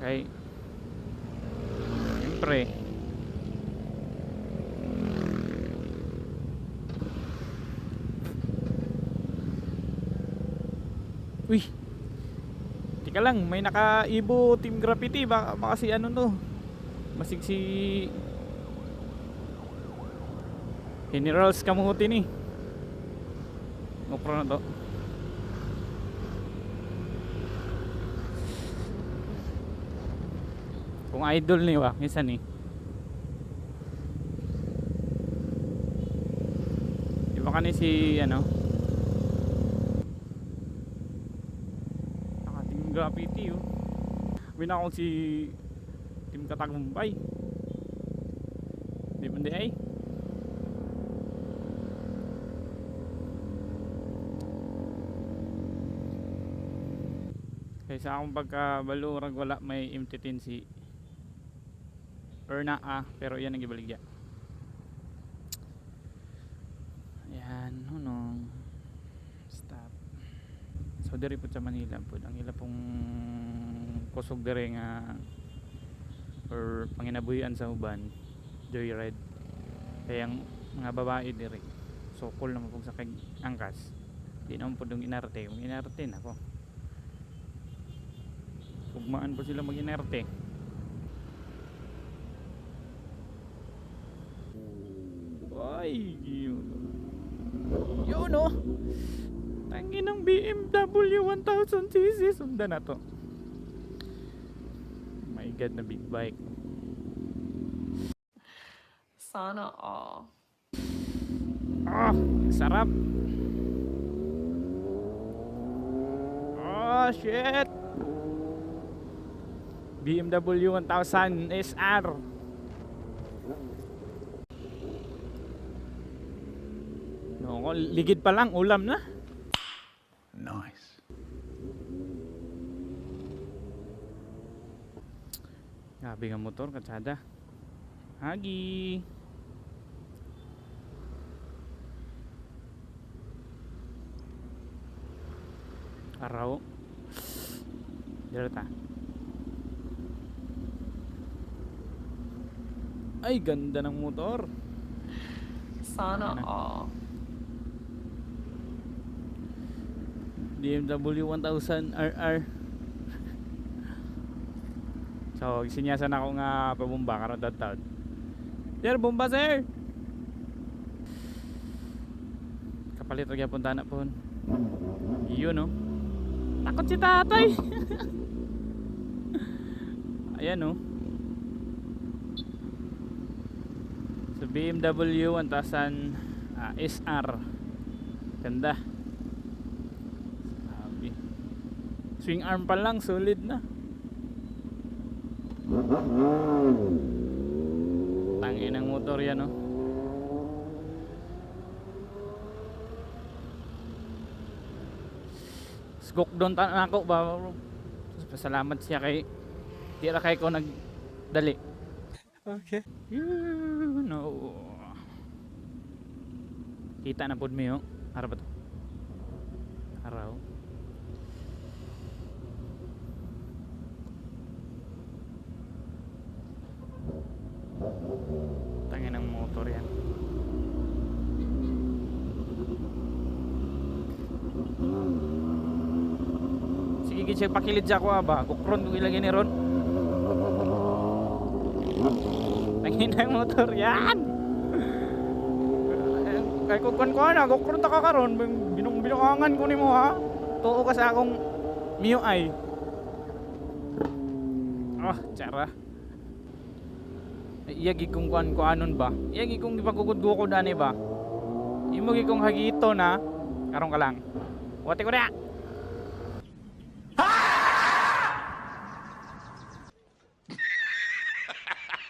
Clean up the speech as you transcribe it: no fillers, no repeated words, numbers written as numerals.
Kay siyempre uy, tika lang, may naka-Evo Team Graffiti. Baka si ano to, masig si Generals Kamuti ni GoPro na to. Kung idol ni wa minsan ni di ba kani si ano naka-Team Graffiti oh. Binakong si Team Katagumpay di ba di ay kaysa akong pagkabalurag wala may imtitin si Erna pero yan ang gibaligya. Ayan, hunong stop. So diri po sa Manila po ang ila pong kusog diri nga or panginabuhian sa uban joyride. Kaya ang mga babae diri so cool naman po sa kag angkas. Di naman po dong inarte. Kung inarte na po ugmaan po sila mag inarte. Ay, yun oh. Tangin ng BMW 1000cc. Sundan na to. My god, na big bike. Sana all. Ah, sarap. Oh shit. BMW 1000 SR. No, ligid pa lang ulam na. Nice. Grabe nga motor katsada. Hagi. Araw. Direta. Ay, ganda ng motor. Sana all. BMW 1000 RR. So, sinyasan ako nga pabomba karon taon. Sir, bomba sir. Kapalit ra gyapon tana pon. Iyon no. Takot si tatay. Ayan no. So BMW 1000 SR. Ganda. Sabi. Swing arm pa lang solid na. Tangin ng motor yan no. Sgok doon tan ako ba. Pasalamat siya kay tira kay ko nagdali. Okay. You know. Kita na pud mi oh. Ara ba to? Araw. Tangin ng motor yan. Sige gid siya pakilid siya ko ba. Kukron kung ilagay ni Ron. Tangin ng motor yan. Kay kukon ko na kukron ta ka karon binungangan ko nimo ha. Tuo ka sa akong MIUI. Ah, tsara. Iyagi kong kuan ko anon ba? Iyagi kong ipagugud-gukod ani ba? Imo gi kong hagito na karon ka lang. Wati ko na.